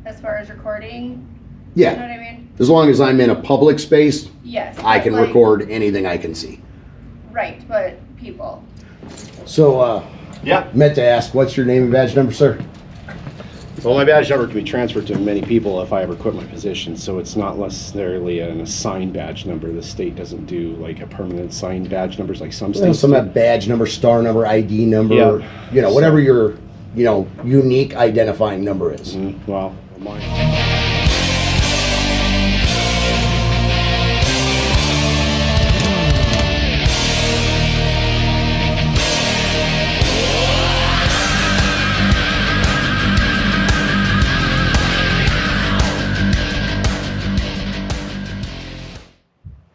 as far as recording. Yeah. You know what I mean? As long as I'm in a public space, Yes. I can like, record anything I can see. Right, but people. So, Yeah. meant to ask, what's your name and badge number, sir? So my badge number can be transferred to many people if I ever quit my position, so it's not necessarily an assigned badge number. The state doesn't do like a permanent assigned badge numbers like some states. Some do. have badge number, star number, ID number, Yeah. whatever your, unique identifying number is. Well, mine.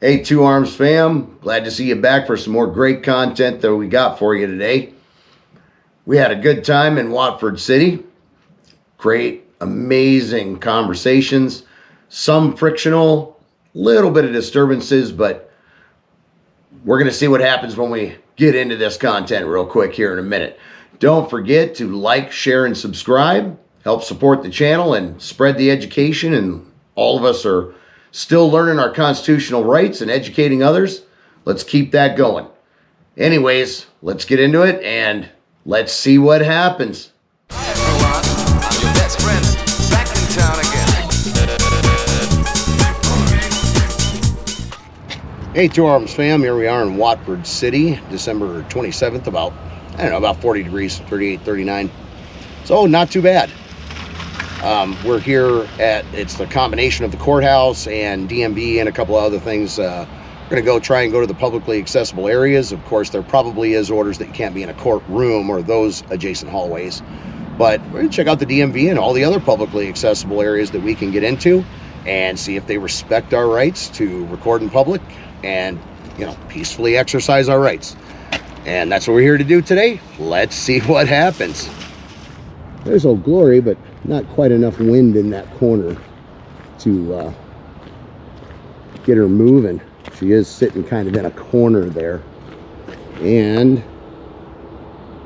Hey, Two Arms fam, glad to see you back for some more great content that we got for you today. We had a good time in Watford City. Great, amazing conversations, some frictional, little bit of disturbances, but we're going to see what happens when we get into this content real quick here in a minute. Don't forget to like, share, and subscribe. Help support the channel and spread the education, and all of us are still learning our constitutional rights and educating others. Let's keep that going. Anyways, let's get into it and let's see what happens. Hi everyone, I'm your best friend, back in town again. Hey, Two Arms fam, here we are in Watford City, December 27th, about 40 degrees, 38, 39. So not too bad. We're here it's the combination of the courthouse and DMV and a couple of other things. We're going to try and go to the publicly accessible areas. Of course, there probably is orders that you can't be in a courtroom or those adjacent hallways. But we're going to check out the DMV and all the other publicly accessible areas that we can get into and see if they respect our rights to record in public and, peacefully exercise our rights. And that's what we're here to do today. Let's see what happens. There's Old Glory, but not quite enough wind in that corner to get her moving. She is sitting kind of in a corner there. And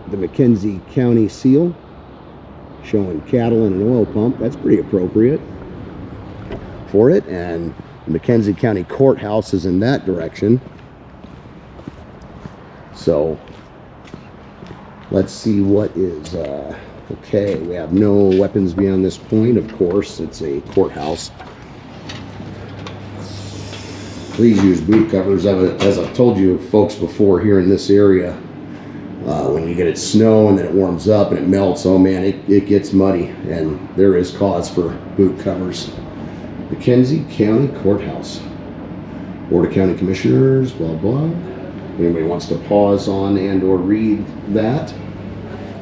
the McKenzie County seal showing cattle and an oil pump. That's pretty appropriate for it. And the McKenzie County Courthouse is in that direction. So let's see what is okay. We have no weapons beyond this point. Of course, it's a courthouse. Please use boot covers. As I've told you folks before, here in this area, when you get it snow and then it warms up and it melts, oh man, it gets muddy, and there is cause for boot covers. McKenzie County Courthouse. Board of County Commissioners, blah, blah. Anybody wants to pause on and or read that,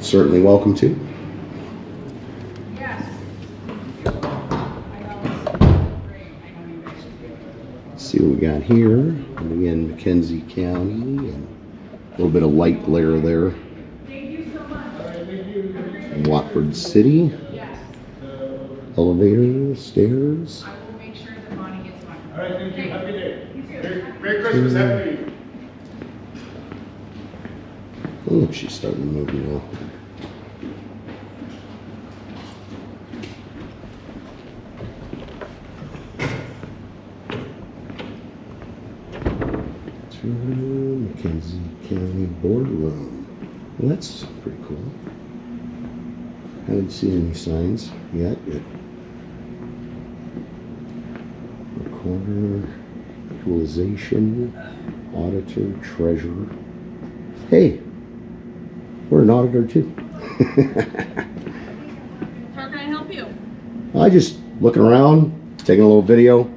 certainly welcome to. Yes. See what we got here. And again, McKenzie County, and a little bit of light glare there. Thank you so much. Watford City. Yes. Elevator, stairs. I will make sure that Bonnie gets one. All right, thank you. Happy day. You too. Merry Christmas. Happy New Year. Oh, look, she's starting to move now. McKenzie County Boardroom. Well, that's pretty cool. Haven't seen any signs yet. Recorder, equalization, auditor, treasurer. Hey, we're an auditor too. How can I help you? I just looking around, taking a little video,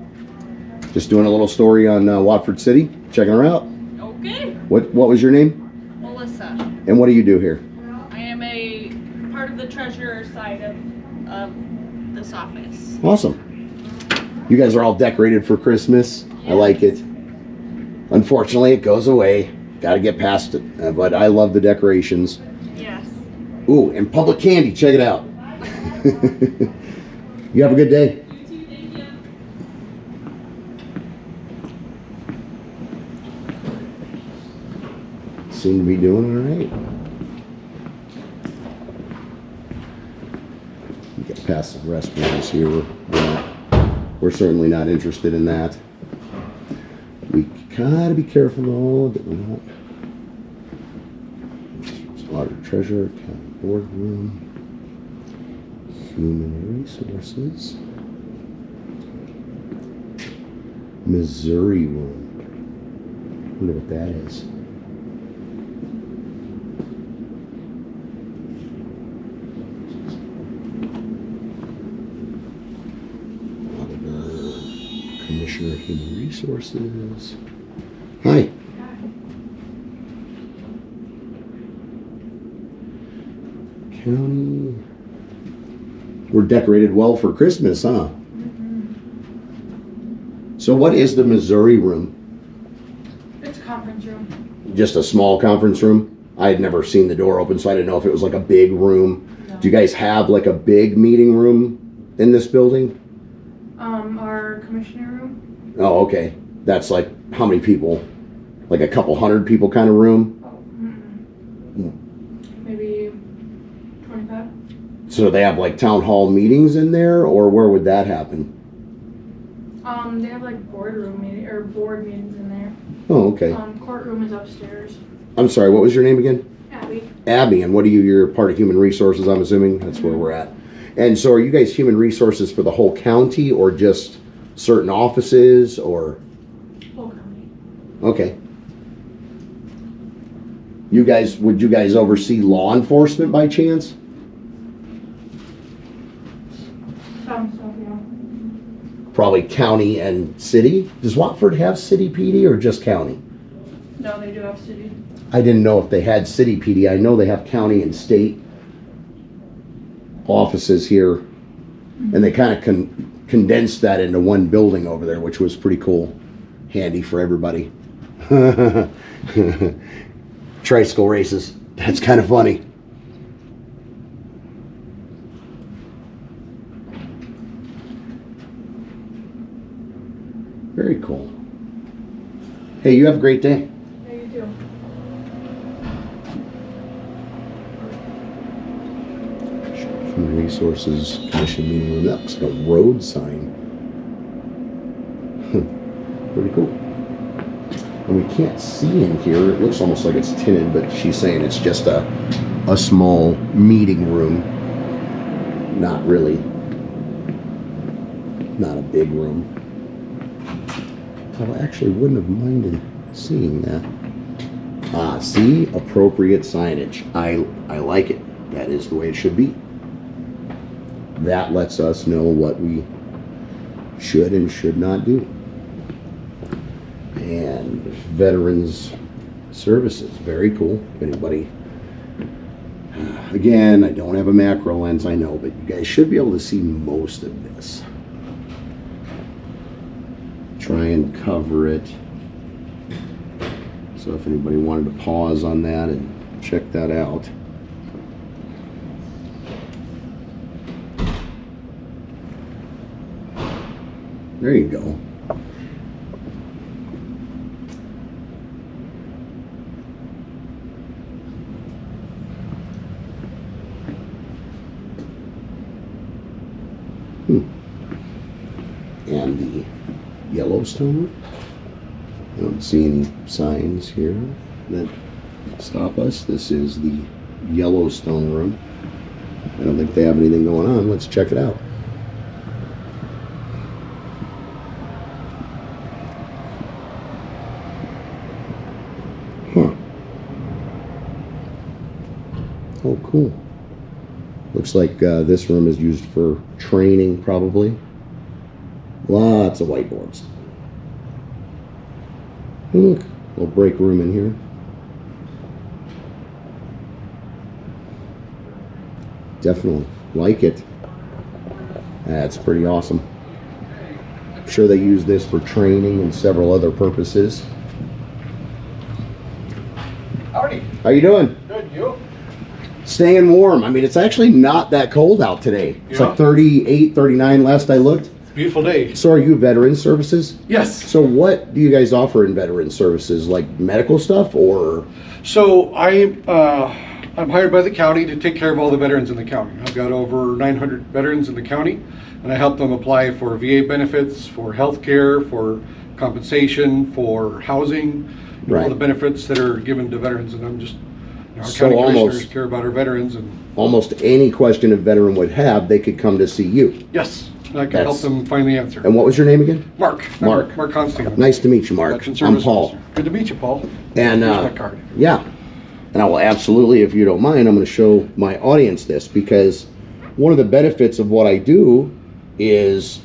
just doing a little story on Watford City, checking her out. Okay. What was your name? Melissa. And what do you do here? I am a part of the treasurer side of this office. Awesome. You guys are all decorated for Christmas. I like it. Unfortunately, it goes away. Got to get past it. But I love the decorations. Yes. Ooh, and public candy. Check it out. You have a good day. You too, thank you. Seem to be doing all right. We got past the restrooms here. We're certainly not interested in that. We gotta be careful though that we're not. Auditor, treasurer, county boardroom, human resources, Missouri room. Wonder what that is. Auditor, commissioner, human resources. Hi. County. We're decorated well for Christmas, huh? So what is the Missouri room? It's a conference room. Just a small conference room? I had never seen the door open, so I didn't know if it was like a big room. No. Do you guys have like a big meeting room in this building? Our commissioner room. Oh, okay. That's like how many people? Like a couple hundred people kind of room? Maybe 25. So they have like town hall meetings in there, or where would that happen? They have like board meetings in there. Oh, okay. Courtroom is upstairs. I'm sorry, what was your name again? Abby. Abby, and what are you? You're part of human resources, I'm assuming? That's where we're at. And so are you guys human resources for the whole county or just certain offices or? Whole county. Okay. Would you guys oversee law enforcement by chance? Some stuff, yeah. Probably county and city? Does Watford have city PD or just county? No, they do have city. I didn't know if they had city PD. I know they have county and state offices here. And they kind of condensed that into one building over there, which was pretty cool. Handy for everybody. Tricycle races. That's kind of funny. Very cool. Hey, you have a great day. Yeah, you do. Human Resources Commission meeting room. That looks like a road sign. Pretty cool. And we can't see in here. It looks almost like it's tinted, but she's saying it's just a small meeting room. Not really. Not a big room. I actually wouldn't have minded seeing that. Ah, see? Appropriate signage. I like it. That is the way it should be. That lets us know what we should and should not do. And Veterans Services. Very cool. If anybody... Again, I don't have a macro lens, I know, but you guys should be able to see most of this. Try and cover it. So if anybody wanted to pause on that and check that out. There you go. And the Yellowstone. I don't see any signs here that stop us. This is the Yellowstone room. I don't think they have anything going on. Let's check it out. Huh. Oh, cool. Looks like this room is used for training, probably. Lots of whiteboards. Oh, look, little break room in here. Definitely like it. That's pretty awesome. I'm sure they use this for training and several other purposes. Howdy. How you doing? Good, you? Staying warm. I mean, it's actually not that cold out today. It's Yeah. like 38, 39 last I looked. Beautiful day. So are you Veteran Services? Yes. So what do you guys offer in Veteran Services? Like medical stuff or? So I'm hired by the county to take care of all the veterans in the county. I've got over 900 veterans in the county, and I help them apply for VA benefits, for health care, for compensation, for housing, all Right. the benefits that are given to veterans. And I'm just, our So county almost- commissioners care about our veterans. And Almost any question a veteran would have, they could come to see you. yes, I can help That's- them find the answer. And what was your name again? Mark. Mark. Mark Constantine. Nice to meet you, Mark. Election I'm Service Paul. Officer. Good to meet you, Paul. And Here's my card. yeah, and I will absolutely, if you don't mind, I'm going to show my audience this, because one of the benefits of what I do is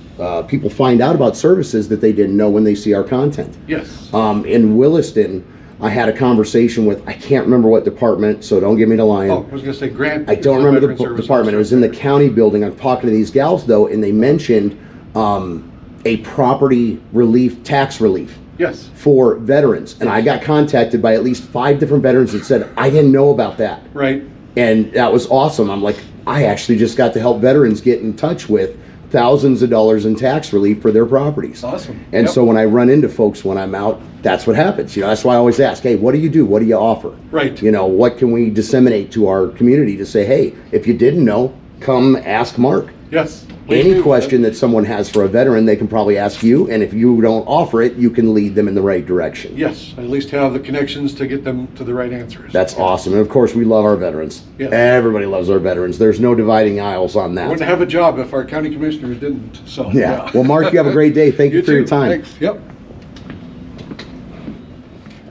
people find out about services that they didn't know when they see our content. Yes. In Williston, I had a conversation with, I can't remember what department, so don't give me the line. Oh, I was going to say Grant. I don't remember the department. It was in the county building. I'm talking to these gals though, and they mentioned a property relief, tax relief Yes. for veterans. And I got contacted by at least 5 different veterans that said, I didn't know about that. Right. And that was awesome. I'm like, I actually just got to help veterans get in touch with thousands of dollars in tax relief for their properties. Awesome. And Yep. so when I run into folks when I'm out, that's what happens. You know, that's why I always ask, hey, what do you do? What do you offer? Right. You know, what can we disseminate to our community to say, hey, if you didn't know, come ask Mark. Yes. Please Any do. question that someone has for a veteran, they can probably ask you. And if you don't offer it, you can lead them in the right direction. Yes, at least have the connections to get them to the right answers. That's awesome. And of course, we love our veterans. Yes. Everybody loves our veterans. There's no dividing aisles on I wouldn't that. have a job if our county commissioners didn't, so. Yeah. Well, Mark, you have a great day. Thank you for your too. time. Thanks. Yep.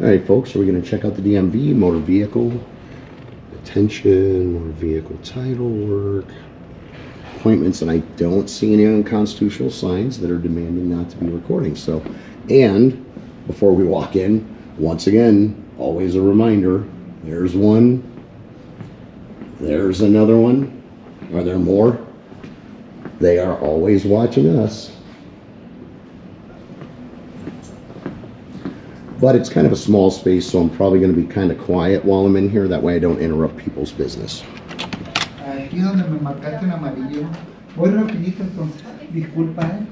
All right, folks, so we're going to check out the DMV, motor vehicle, attention, motor vehicle title work, appointments, and I don't see any unconstitutional signs that are demanding not to be recording. So, and before we walk in, once again, always a reminder, there's one, there's another one. Are there more? They are always watching us. But it's kind of a small space, so I'm probably going to be kind of quiet while I'm in here. That way I don't interrupt people's business. Aquí donde me marcaste en amarillo. Voy rapidito entonces. Disculpa,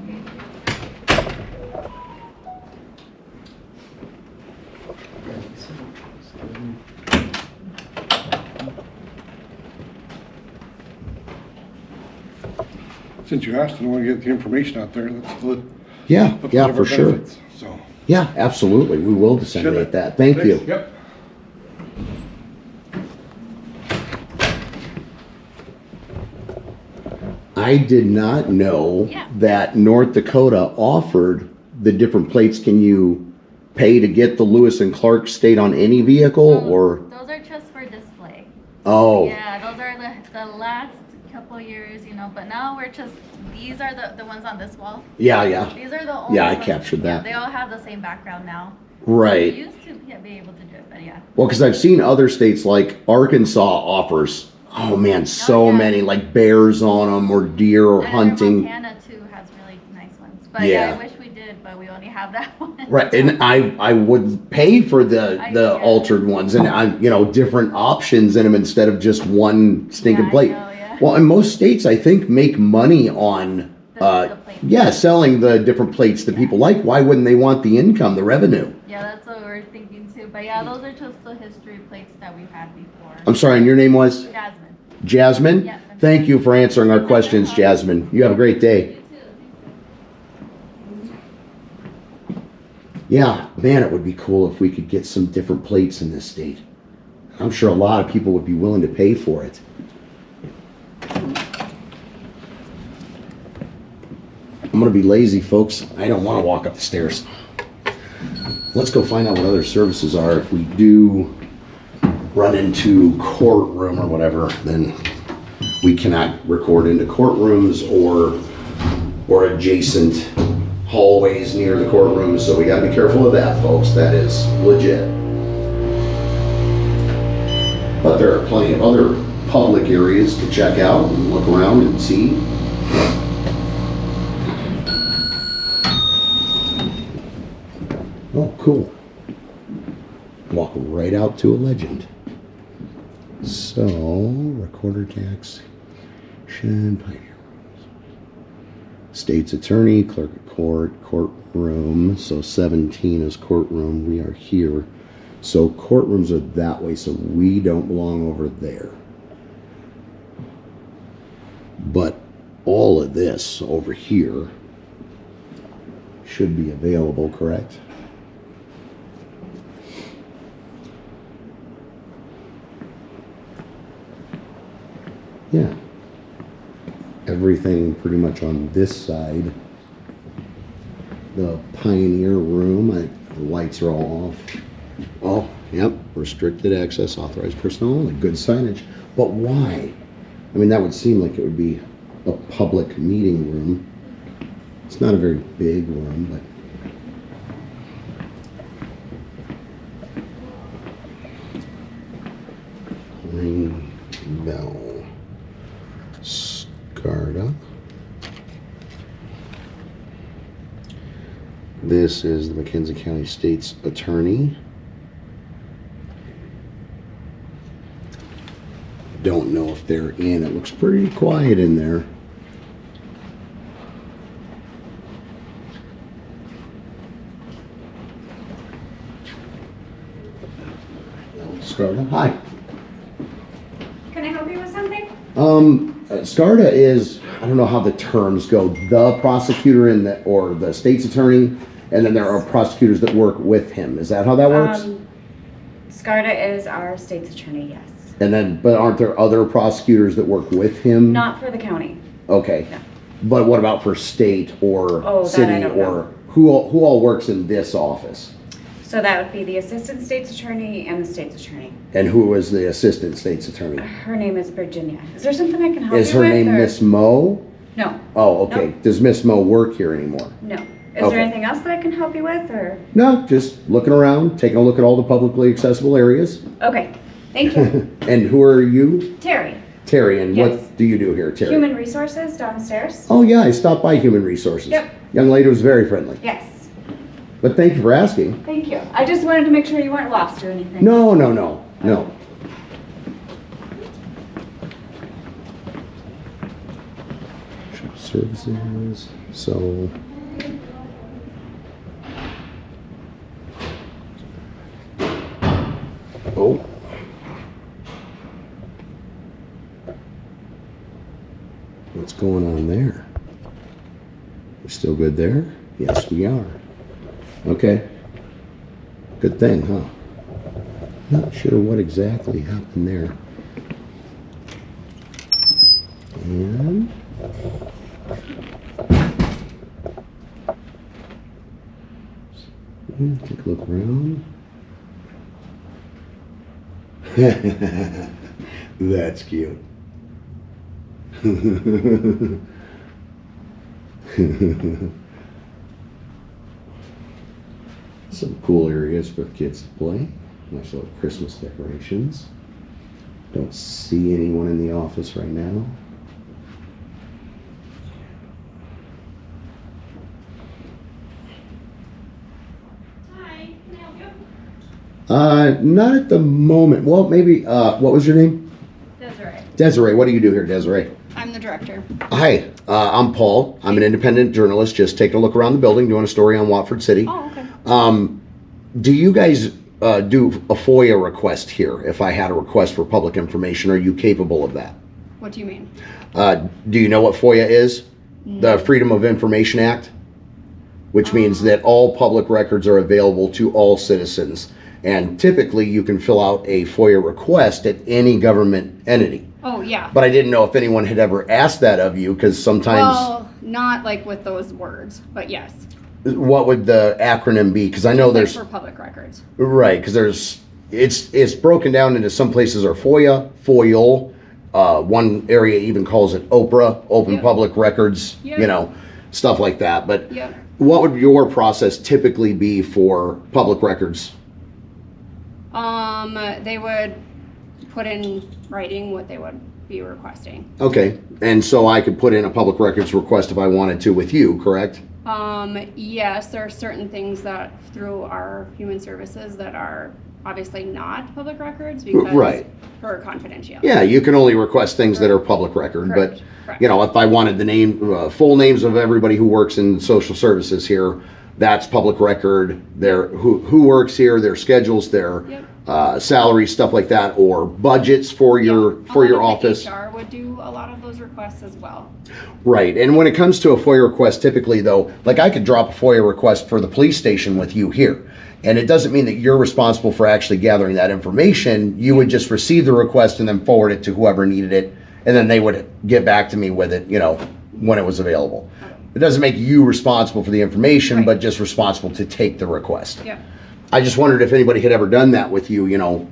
Since you asked, I want to get the information out there. That's the Yeah, part yeah, of for our sure. benefits, so. Yeah, absolutely. We will disseminate that. Thank Thanks. you. Yep. I did not know Yeah. that North Dakota offered the different plates. Can you pay to get the Lewis and Clark state on any vehicle So, or? those are just for display. Oh, Yeah, those are the last couple years, you know, but now we're just, these are the ones on this wall. yeah, yeah. These are the only Yeah, I ones- captured yeah, that. they all have the same background now. Right. We used to be able to do it, but yeah. Well, because I've seen other states like Arkansas offers, oh man, so yeah. many, like bears on them or deer or And hunting. Montana too has really nice ones, but Yeah. I wish we did, but we only have that one. Right, and I would pay for the Yeah. altered ones, and I different options in them instead of just one stinking Yeah, I plate. know, yeah. Well, and most states I think make money on The plates. yeah, selling the different plates that people like. Why wouldn't they want the income, the revenue? Yeah, that's what we're thinking too, but yeah, those are just the history plates that we've had before. I'm sorry, and your name was Jasmine. Jasmine? Yeah. Thank you for answering our questions, Jasmine. You have a great day. You too. Yeah, man, it would be cool if we could get some different plates in this state. I'm sure a lot of people would be willing to pay for it. I'm gonna be lazy, folks. I don't want to walk up the stairs. Let's go find out what other services are. If we do run into courtroom or whatever, then we cannot record into courtrooms or adjacent hallways near the courtrooms. So we gotta be careful of that, folks. That is legit. But there are plenty of other public areas to check out and look around and see. Oh, cool. Walk right out to a legend. So, recorder tax, state's attorney, clerk of court, courtroom. So 17 is courtroom. We are here. So courtrooms are that way, so we don't belong over there. But all of this over here should be available, correct? Yeah. Everything pretty much on this side. The Pioneer Room, the lights are all off. Oh, yep, restricted access, authorized personnel only, good signage. But why? I mean, that would seem like it would be a public meeting room. It's not a very big room, but Ring Bell. Scarda. This is the McKenzie County State's Attorney. Don't know if they're in. It looks pretty quiet in there. Scarda, hi. Can I help you with something? Scarda is, I don't know how the terms go, the prosecutor in the, or the state's attorney, and then there are prosecutors that work with him. Is that how that works? Scarda is our state's attorney, yes. And then, but aren't there other prosecutors that work with him? Not for the county. Okay. No. But what about for state or Oh, that city I don't or know. who all works in this office? So that would be the assistant state's attorney and the state's attorney. And who is the assistant state's attorney? Her name is Virginia. Is there something I can help you with? Is her name or- Miss Mo? No, Oh, okay. Nope. Does Miss Mo work here anymore? no. Is Okay. there anything else that I can help you with, or? No, just looking around, taking a look at all the publicly accessible areas. Okay, thank you. And who are you? Terry, Terry, and Yes. what do you do here, Terry? Human Resources downstairs? Oh yeah, I stopped by Human Resources. Yep. Young lady was very friendly. Yes, But thank you for asking. thank you. I just wanted to make sure you weren't lost or anything. No, no, no, no. Services, so. Oh. What's going on there? We're still good there? Yes, we are. Okay. Good thing, huh? Not sure what exactly happened there. And take a look around. That's cute. Some cool areas for kids to play. Nice little Christmas decorations. Don't see anyone in the office right now. Hi, can I help you? Not at the moment. Well, maybe, what was your name? Desiree. Desiree. What do you do here, Desiree? I'm the director. Hi, I'm Paul. I'm an independent journalist, just taking a look around the building, doing a story on Watford City. Oh, okay. Do you guys do a FOIA request here? If I had a request for public information, are you capable of that? What do you mean? Do you know what FOIA is? The Freedom of Information Act, which means that all public records are available to all citizens. And typically you can fill out a FOIA request at any government entity. Oh, yeah. But I didn't know if anyone had ever asked that of you, because sometimes... Well, not like with those words, but yes. What would the acronym be? Because I know there's... For public records. Right, because there's... It's broken down into some places are FOIA, FOIL. One area even calls it OPRA, Open Yep. Public Records, Yep. you know, stuff like that. But Yep. what would your process typically be for public records? They would put in writing what they would be requesting. Okay, and so I could put in a public records request if I wanted to with you, correct? Yes, there are certain things that through our human services that are obviously not public records because Right. for confidentiality. Yeah, you can only request things that are public record, Correct, but correct. you know, if I wanted the name, full names of everybody who works in social services here, that's public record. Their who works here, their schedules, their salaries, stuff like that, or budgets for your office. HR would do a lot of those requests as well. Right, and when it comes to a FOIA request, typically though, like I could drop a FOIA request for the police station with you here. And it doesn't mean that you're responsible for actually gathering that information. You would just receive the request and then forward it to whoever needed it. And then they would get back to me with it, you know, when it was available. It doesn't make you responsible for the information, but just responsible to take the request. Yeah. I just wondered if anybody had ever done that with you, you know,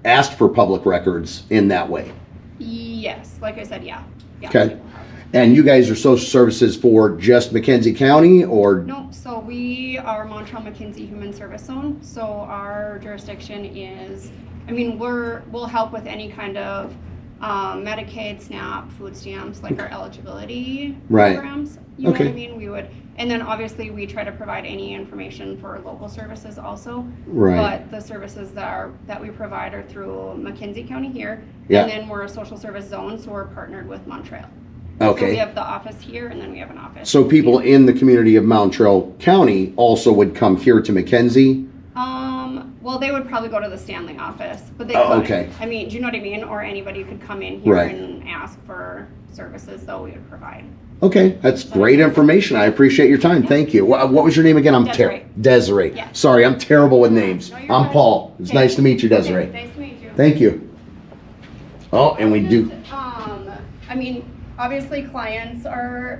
asked for public records in that way. Yes, like I said, yeah. Okay. And you guys are social services for just McKenzie County or? No, so we are Montreal-McKenzie Human Service Zone. So our jurisdiction is, I mean, we'll help with any kind of Medicaid, SNAP, food stamps, like our eligibility programs. You know what I mean? We would, and then obviously we try to provide any information for local services also. Right. But the services that we provide are through McKenzie County here. Yeah. And then we're a social service zone, so we're partnered with Montreal. Okay. So we have the office here, and then we have an office. So people in the community of Montreal County also would come here to McKenzie? Well, they would probably go to the Stanley office, but they could. Okay. I mean, do you know what I mean? Or anybody could come in here Right. and ask for services that we would provide. Okay, that's great information. I appreciate your time. Thank you. What was your name again? Desiree. Yeah. Sorry, I'm terrible with names. No, I'm fine. Paul. It's nice to meet you, Desiree. Nice to meet you. Thank you. Oh, and we do. I mean, obviously clients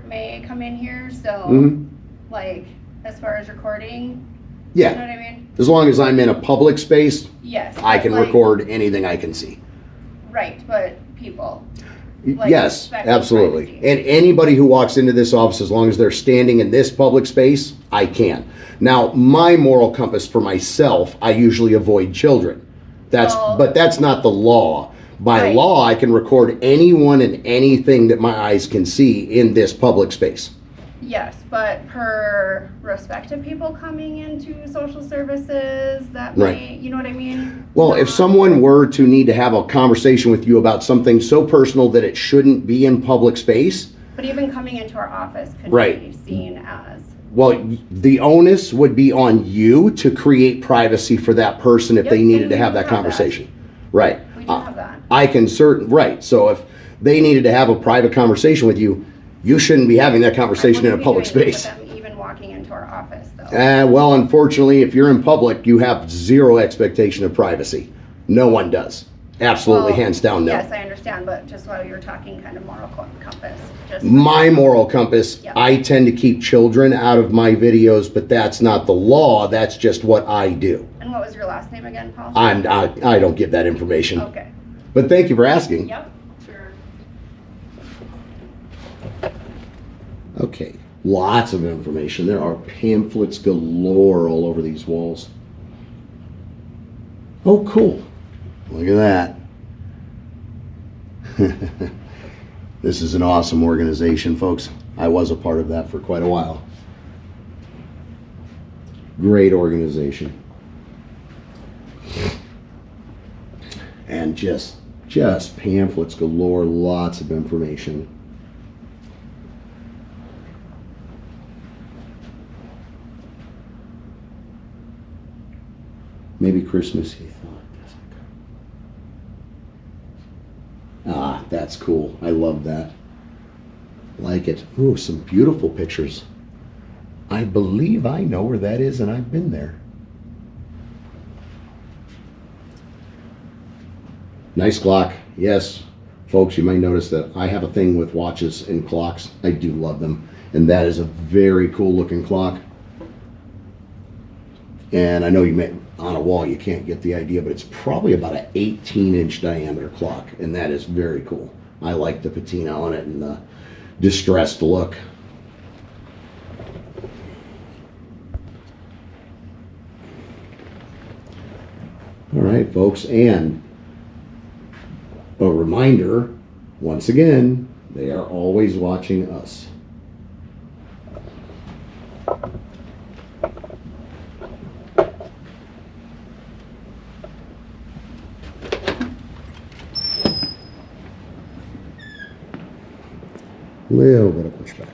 may come in here, so like as far as recording, Yeah. you know what I mean? As long as I'm in a public space, Yes. I but, can like, record anything I can see. Right, but people. Like, Yes, respect absolutely. privacy. And anybody who walks into this office, as long as they're standing in this public space, I can. Now, my moral compass for myself, I usually avoid children. But that's not the law. By law, I can record anyone and anything that my eyes can see in this public space. Yes, but per respect to people coming into social services, that may, you know what I mean? Well, if someone were to need to have a conversation with you about something so personal that it shouldn't be in public space. But even coming into our office could be seen as. Well, the onus would be on you to create privacy for that person if they needed to have that conversation. Right. We do have that. I can so if they needed to have a private conversation with you, you shouldn't be having that conversation in a public space. With them even walking into our office, though. Well, unfortunately, if you're in public, you have zero expectation of privacy. No one does. Absolutely, hands down, no. Yes, I understand, but just while you're talking kind of moral compass. My moral compass, I tend to keep children out of my videos, but that's not the law. That's just what I do. And what was your last name again, Paul? I don't give that information. Okay. But thank you for asking. Yep, sure. Okay, lots of information. There are pamphlets galore all over these walls. Oh, cool. Look at that. This is an awesome organization, folks. I was a part of that for quite a while. Great organization. And just pamphlets galore, lots of information. Maybe Christmas, he thought. Ah, that's cool. I love that. Like it. Ooh, some beautiful pictures. I believe I know where that is, and I've been there. Nice clock. Yes, folks, you might notice that I have a thing with watches and clocks. I do love them. And that is a very cool looking clock. And I know you may, on a wall you can't get the idea, but it's probably about an 18-inch diameter clock, and that is very cool. I like the patina on it and the distressed look. All right, folks, and a reminder, once again, they are always watching us. Little bit of pushback.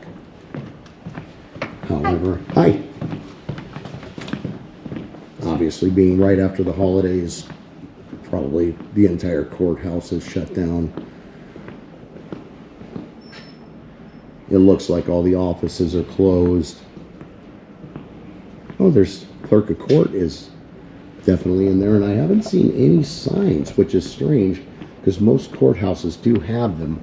However, hi. obviously being right after the holidays, probably the entire courthouse is shut down. It looks like all the offices are closed. Oh, there's clerk of court is definitely in there, and I haven't seen any signs, which is strange because most courthouses do have them.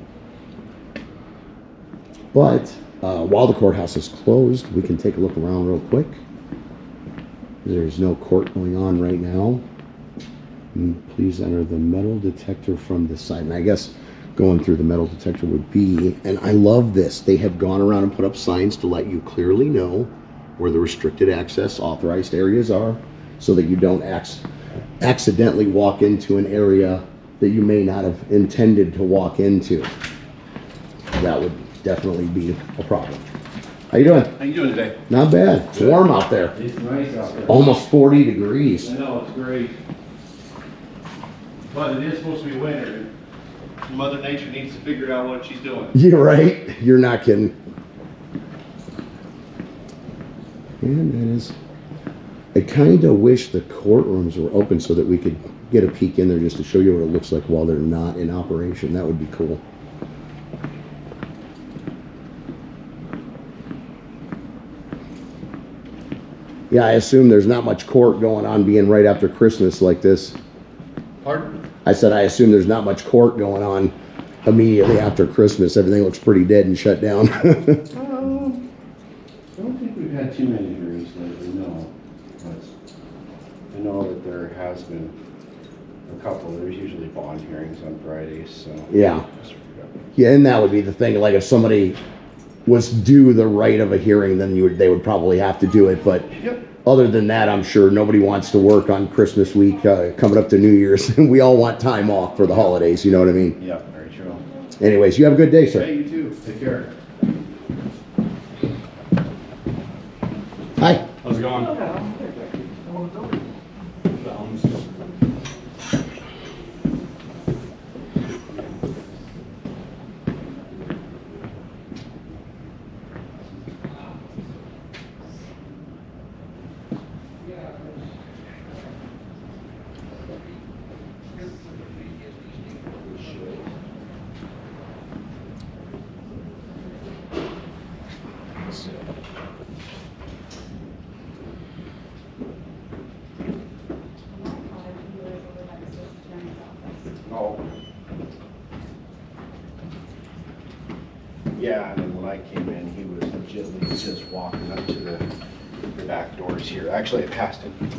But while the courthouse is closed, we can take a look around real quick. There's no court going on right now. And please enter the metal detector from the side. And I guess going through the metal detector would be, and I love this, they have gone around and put up signs to let you clearly know where the restricted access authorized areas are, so that you don't accidentally walk into an area that you may not have intended to walk into. That would definitely be a problem. How you doing? How you doing today? Not bad. It's warm out there. It's nice out there. Almost 40 degrees. I know, it's great. But it is supposed to be winter. Mother Nature needs to figure out what she's doing. You're right. You're not kidding. And that is, I kind of wish the courtrooms were open so that we could get a peek in there just to show you what it looks like while they're not in operation. That would be cool. Yeah, I assume there's not much court going on being right after Christmas like this. Pardon? I said I assume there's not much court going on immediately after Christmas. Everything looks pretty dead and shut down. I don't think we've had too many hearings lately, no. But I know that there has been a couple. There's usually bond hearings on Fridays, so. Yeah. Yeah, and that would be the thing. Like if somebody was due the right of a hearing, then they would probably have to do it. But Yep. other than that, I'm sure nobody wants to work on Christmas week coming up to New Year's. We all want time off for the holidays. You know what I mean? Yeah, very true. Anyways, you have a good day, sir. Hey, you too. Take care. Hi. How's it going? Oh. Yeah, and then when I came in, he was legitimately just walking up to the back doors here. Actually, I passed him.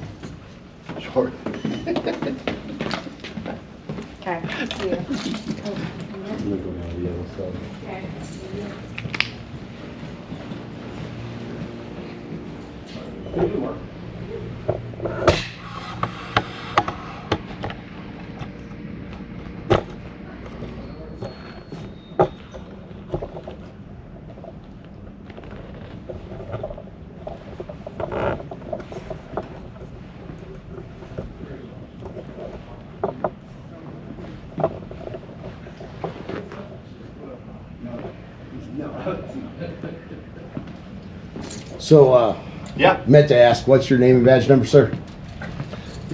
Short. Okay, see you. I'm gonna go down the other side. Okay. Good work. So, Yeah. meant to ask, what's your name and badge number, sir?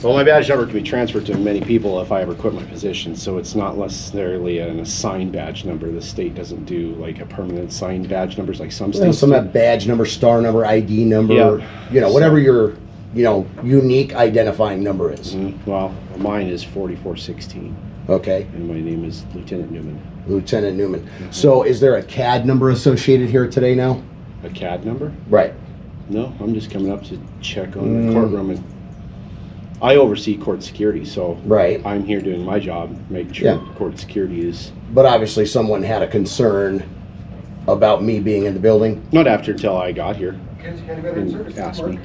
Well, my badge number can be transferred to many people if I ever quit my position, so it's not necessarily an assigned badge number. The state doesn't do like a permanent assigned badge numbers like some Well, states some do. have badge number, star number, ID number, Yeah. you know, whatever your, you know, unique identifying number is. Well, mine is 4416, Okay, and my name is Lieutenant Newman. Lieutenant Newman. So is there a CAD number associated here today now? A CAD number? Right. No, I'm just coming up to check on the courtroom, and I oversee court security, so Right. I'm here doing my job, making sure Yeah. court security is But obviously someone had a concern about me being in the building. not after till I got here and asked me.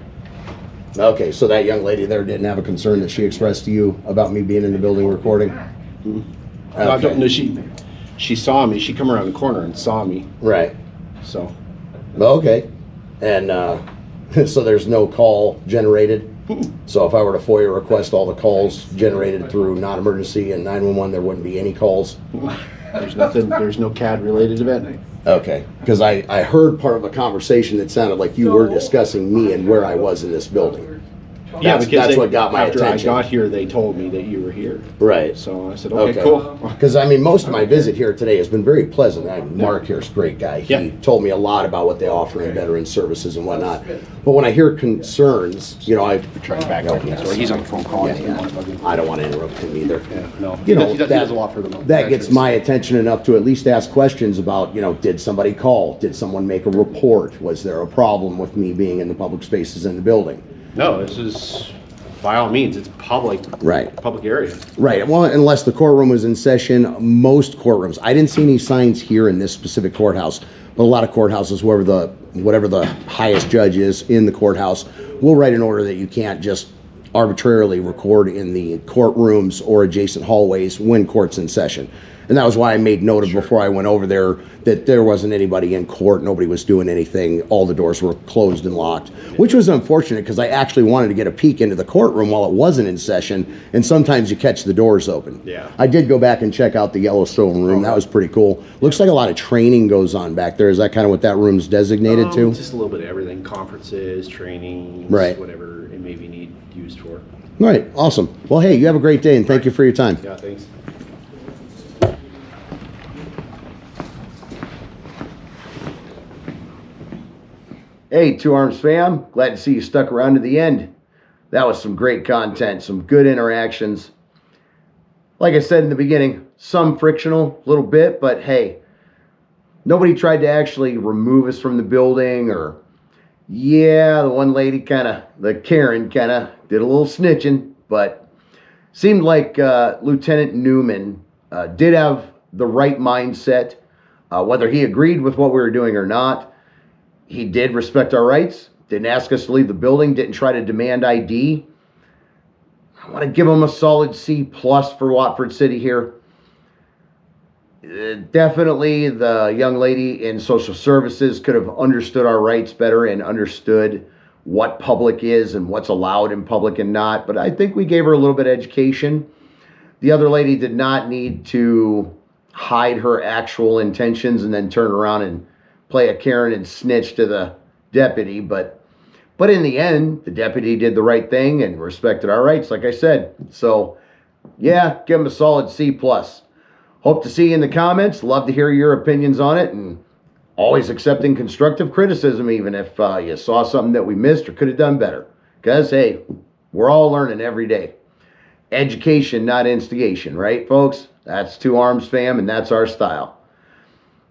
Okay, so that young lady there didn't have a concern that she expressed to you about me being in the building recording? I don't know, Okay. she saw me. She come around the corner and saw me. Right. So Okay. And so there's no call generated? So if I were to FOIA request all the calls generated through non-emergency and 911, there wouldn't be any calls? there's nothing. There's no CAD related event. Okay, because I heard part of a conversation that sounded like you were discussing me and where I was in this building. That's what got my after attention. I got here, they told me that you were here. Right. So I said, okay. Cool. Because I mean, most of my visit here today has been very pleasant. Mark here's a great guy. He told me a lot about what they offer in veteran services and whatnot. But when I hear concerns, you know, I try to back up. He's on the phone call. I don't want to interrupt him either. Yeah, no. You know, he does a lot for them. that gets my attention enough to at least ask questions about, you know, did somebody call? Did someone make a report? Was there a problem with me being in the public spaces in the building? No, this is, by all means, it's public. Right. Public area. Right. Well, unless the courtroom was in session, most courtrooms. I didn't see any signs here in this specific courthouse, but a lot of courthouses, whatever the highest judge is in the courthouse, will write an order that you can't just arbitrarily record in the courtrooms or adjacent hallways when court's in session. And that was why I made note of before I went over there that there wasn't anybody in court, nobody was doing anything, all the doors were closed and locked, which was unfortunate because I actually wanted to get a peek into the courtroom while it wasn't in session, and sometimes you catch the doors open. Yeah. I did go back and check out the Yellowstone room, that was pretty cool. Looks like a lot of training goes on back there. Is that kind of what that room's designated to? Just a little bit of everything, conferences, trainings, Right. whatever it may be used for. All right, awesome. Well, hey, you have a great day and thank you for your time. Yeah, thanks. Hey, Two Arms fam, glad to see you stuck around to the end. That was some great content, some good interactions. Like I said in the beginning, some frictional, a little bit, but hey, nobody tried to actually remove us from the building or, yeah, the one lady the Karen did a little snitching, but seemed like Lieutenant Newman did have the right mindset, whether he agreed with what we were doing or not. He did respect our rights, didn't ask us to leave the building, didn't try to demand ID. I want to give him a solid C+ for Watford City here. Definitely the young lady in social services could have understood our rights better and understood what public is and what's allowed in public and not, but I think we gave her a little bit of education. The other lady did not need to hide her actual intentions and then turn around and play a Karen and snitch to the deputy, but in the end, the deputy did the right thing and respected our rights, like I said. So, yeah, give him a solid C+. Hope to see you in the comments. Love to hear your opinions on it, and always accepting constructive criticism, even if you saw something that we missed or could have done better. Because, hey, we're all learning every day. Education, not instigation, right, folks? That's Two Arms fam, and that's our style.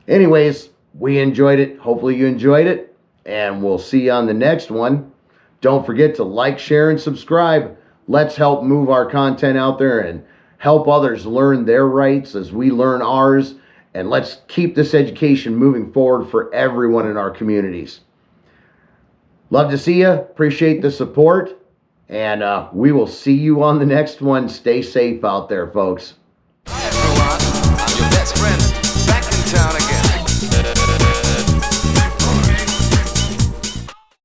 Anyways, we enjoyed it. Hopefully you enjoyed it. And we'll see you on the next one. Don't forget to like, share, and subscribe. Let's help move our content out there and help others learn their rights as we learn ours. And let's keep this education moving forward for everyone in our communities. Love to see you. Appreciate the support. And we will see you on the next one. Stay safe out there, folks. Hi everyone, I'm your best friend, back in town again.